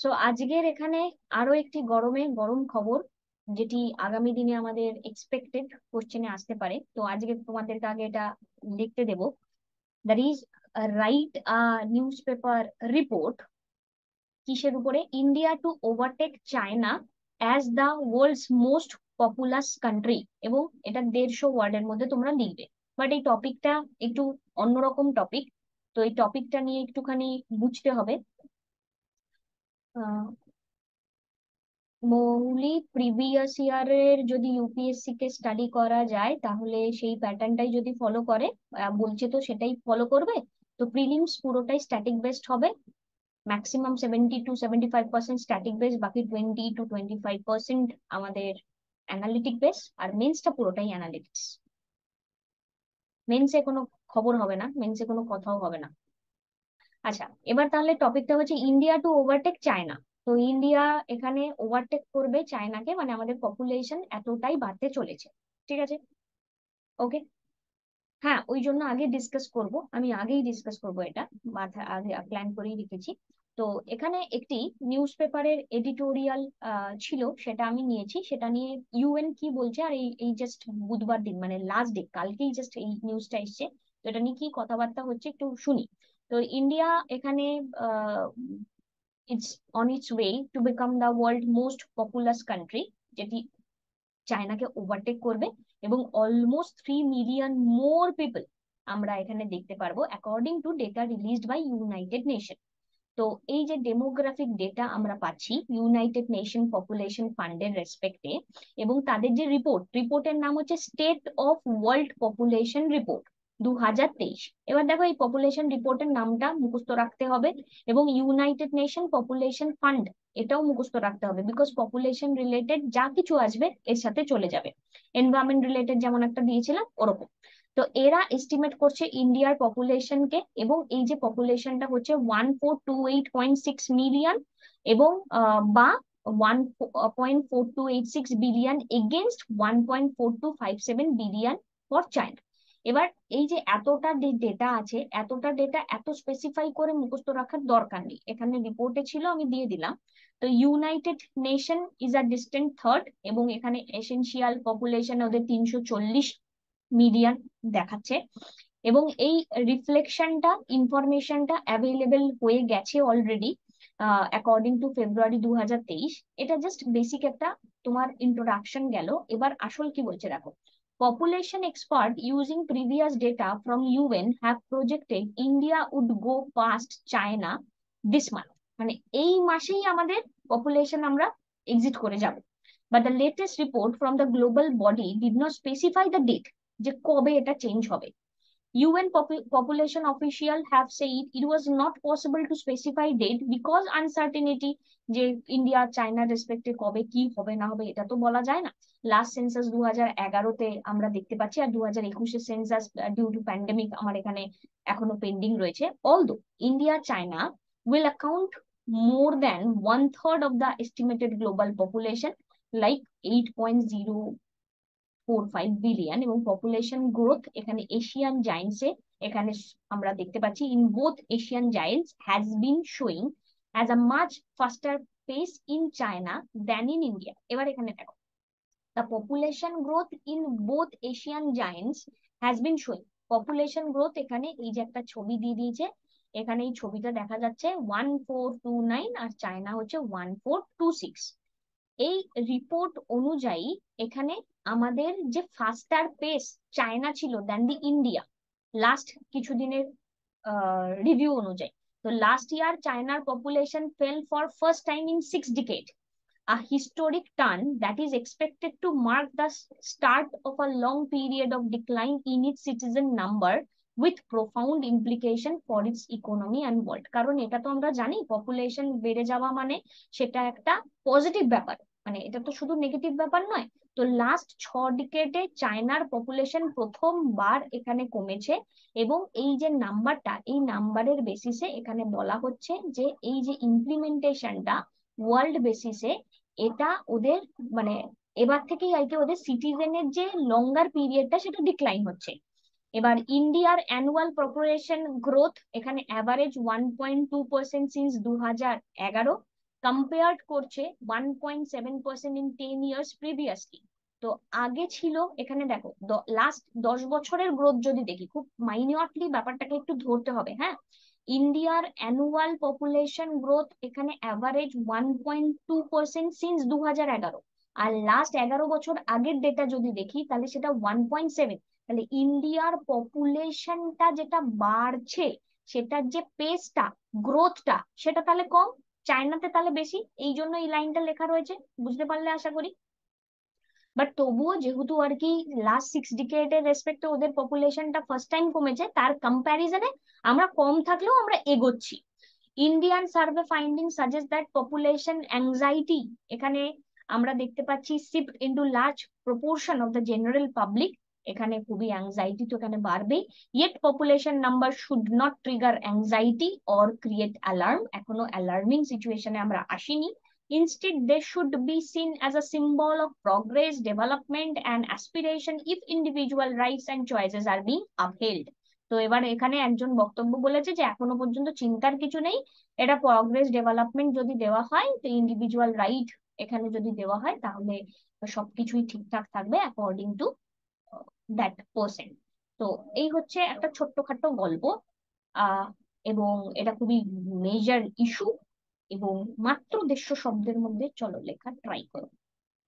So আজকের এখানে আরো একটি গরম খবর, যেটি আগামী দিনে আমাদের এক্সপেক্টেড কোশ্চেনে আসতে পারে। তো আজকে তোমাদেরকে আগে এটা লিখতে দেব। That is write a news paper report. কিসের উপরে? India to overtake China as the world's most populous country. এবং এটা 150 ওয়ার্ডের মধ্যে তোমরা লিখবে। বাট এই টপিকটা একটু অন্যরকম টপিক, তো এই টপিকটা নিয়ে একটুখানি বুঝতে হবে। মৌলিক প্রিভিয়াস ইয়ারের যদি ইউপিএসসি কে স্টাডি করা যায় তাহলে সেই প্যাটার্নটাই যদি ফলো করে, বলছে তো সেটাই ফলো করবে। তো প্রিলিমস পুরোটাই স্ট্যাটিক বেসড হবে। ম্যাক্সিমাম 70 to 75% স্ট্যাটিক বেস, বাকি 20 to 25% আমাদের অ্যানালিটিক বেস। আর মেন্সটা পুরোটাই অ্যানালিটিক্স। মেন্সে কোনো খবর হবে না, মেন্সে কোনো কথাও হবে না। আচ্ছা, এবার তাহলে টপিকটা হচ্ছে ইন্ডিয়া টু ওভারটেক চায়না। তো ইন্ডিয়া এখানে ওভারটেক করবে চায়নাকে, মানে আমাদের পপুলেশন এতটাই বাড়তে চলেছে। ঠিক আছে, ওকে। হ্যাঁ, ওই জন্য আগে ডিসকাস করব, আমি আগেই ডিসকাস করব, এটা মাথা আগে প্ল্যান করেই রেখেছি। তো এখানে একটি নিউজ পেপারের এডিটোরিয়াল ছিল, সেটা আমি নিয়েছি। সেটা নিয়ে ইউএন কি বলছে, আর এই এই জাস্ট বুধবার দিন, মানে লাস্ট ডে, কালকেই জাস্ট এই নিউজটা এসছে। তো এটা নিয়ে কি কথাবার্তা হচ্ছে একটু শুনি। তো ইন্ডিয়া এখানে it's on its way to become the world most populous country, যেটি চায়নাকে ওভারটেক করবে। এবং অলমোস্ট 3 মিলিয়ন মোর পিপল আমরা এখানে দেখতে পারবো, according to data released by United Nation. তো এই যে ডেমোগ্রাফিক ডেটা আমরা পাচ্ছি ইউনাইটেড নেশন পপুলেশন ফান্ডের রেসপেক্টে, এবং তাদের যে রিপোর্টের নাম হচ্ছে state of world population report 2023। এবার দেখো, এই পপুলেশন রিপোর্টের নামটা মুখস্থ রাখতে হবে, এবং ইউনাইটেড নেশন পপুলেশন ফান্ড এটাও মুখস্থ রাখতে হবে, বিকজ পপুলেশন রিলেটেড যা কিছু আসবে এর সাথে চলে যাবে। এনভায়রনমেন্ট রিলেটেড যেমন একটা দিয়েছিলাম ওরকম। তো এরা এস্টিমেট করছে ইন্ডিয়ার পপুলেশনকে, এবং এই যে পপুলেশনটা হচ্ছে 1428.6 মিলিয়ন, এবং বা 1.4286 billion against 1.4257 billion for China. এবার এই যে এতটা ডেটা আছে, এতটা ডেটা এত স্পেসিফাই করে মুখস্থ রাখার দরকার নেই, এখানে রিপোর্টে ছিল, আমি দিয়ে দিলাম। তো United nation is a distant third, এবং এখানে এসেনশিয়াল পপুলেশন ওদের 340 মিলিয়ন দেখাচ্ছে। এবং এই রিফ্লেকশনটা, ইনফরমেশনটা অ্যাভেলেবেল হয়ে গেছে অলরেডি অ্যাকর্ডিং টু ফেব্রুয়ারি 2023। এটা জাস্ট বেসিক একটা তোমার ইন্ট্রোডাকশন গেল। এবার আসল কি বলছে দেখো। Population expert using previous data from UN have projected India would go past China this month। মানে এই মাসেই আমাদের পপুলেশন আমরা এক্সিট করে যাব। But the latest report from the global body did not specify the date, যে কবে এটা চেঞ্জ হবে। UN population official have said it was not possible to specify date because uncertainty, যে ইন্ডিয়া চায়নার রেসপেক্টে কবে কি হবে না হবে এটা তো বলা যায় না। লাস্ট সেন্সাস 2011-তে আমরা দেখতে পাচ্ছি, আর 2021-এর সেন্সাস ডিউ টু প্যান্ডেমিক আমার এখানে এখনো পেন্ডিং রয়েছে। Although India China will account more than 1/3 of the estimated global population, like 8.045 billion. এবং পপুলেশন গ্রোথ এখানে এশিয়ান জায়ান্টসে, এখানে আমরা দেখতে পাচ্ছি in both Asian giants has been showing as a much ফাস্টার pace in China than in India. এবার এখানে দেখো, the population growth in both Asian giants has been showing. Population growth এখানে এই যে একটা ছবি দিয়ে দিয়েছে, এখানে এই ছবিটা দেখা যাচ্ছে 1429, আর চায়না হচ্ছে 1426। এই রিপোর্ট অনুযায়ী এখানে আমাদের যে ফাস্টার পেস চায়না ছিল দেন দি ইন্ডিয়া, লাস্ট কিছুদিনের রিভিউ অনুযায়ী। তো লাস্ট ইয়ার চায়নার population fail for first time in 6 decades, a historic turn that is expected to mark the start of a long period of decline in its citizen number with profound implication for its economy and world। কারণ এটা তো আমরা জানি, population বেড়ে যাওয়া মানে সেটা একটা পজিটিভ ব্যাপার, মানে এটা তো শুধু নেগেটিভ ব্যাপার নয়। তো লাস্ট 6 ডিকেডে চায়নার পপুলেশন প্রথমবার এখানে কমেছে, এবং এই যে নাম্বারটা, এই নাম্বারের বেসিসে এখানে বলা হচ্ছে যে এই যে ইমপ্লিমেন্টেশনটা ওয়ার্ল্ড বেসিসে, এটা ওদের মানে এবার থেকেই আর কি ওদের সিটিজেনের যে লঙ্গার পিরিয়ডটা সেটা ডিক্লাইন হচ্ছে। এবার ইন্ডিয়ার অ্যানুয়াল পপুলেশন গ্রোথ এখানে অ্যাভারেজ 1.2% সিন্স 2011, কম্পেয়ার্ড করছে 1.7% ইন 10 years প্রিভিয়াসলি। তো আগে ছিল, এখানে দেখো লাস্ট 10 বছরের গ্রোথ যদি দেখি, খুব মাইনিউটলি ব্যাপারটাকে একটু ধরতে হবে, হ্যাঁ। ইন্ডিয়ার অ্যানুয়াল পপুলেশন গ্রোথ এখানে অ্যাভারেজ 1.2% সিন্স 2011। আর লাস্ট 11 বছর আগের ডেটা যদি দেখি তাহলে সেটা 1.7। তাহলে ইন্ডিয়ার পপুলেশনটা যেটা বাড়ছে, সেটার যে পেসটা, গ্রোথটা, সেটা তাহলে কম, চায়নাতে তাহলে বেশি। এই জন্য এই লাইনটা লেখা রয়েছে, বুঝতে পারলে আশা করি। বাট তবুও যেহেতু আর কি লাস্ট 6 ডিকেডের রেসপেক্টে ওদের পপুলেশনটা ফার্স্ট টাইম কমেছে, তার কম্প্যারিজনে আমরা কম থাকলেও আমরা এগোচ্ছি। Indian survey finding suggest that population anxiety এখানে আমরা দেখতে পাচ্ছি shift into large proportion of the general public. এখানে খুবই অ্যাংজাইটি তো এখানে বাড়বেই। Yet population number should not trigger anxiety or create alarm. এখনো অ্যালার্মিং সিচুয়েশনে আমরা আসিনি। Instead, they should be seen as a symbol of progress, development, and aspiration if individual rights and choices are being upheld. তো এবার এখানে একজন বক্তব্য বলেছে যে এখনো পর্যন্ত চিন্তার কিছু নেই, এটা প্রগ্রেস ডেভেলপমেন্ট যদি দেওয়া হয়, তো ইন্ডিভিজুয়াল রাইট এখানে যদি দেওয়া হয়, তাহলে সবকিছুই ঠিকঠাক থাকবে অ্যাকর্ডিং টু দ্যাট পার্সন। তো এই হচ্ছে একটা ছোট্টখাট্ট গল্প, আহ এবং এটা খুবই মেজর ইস্যু, এবং মাত্র 150 শব্দের মধ্যে চলো লেখা ট্রাই করো।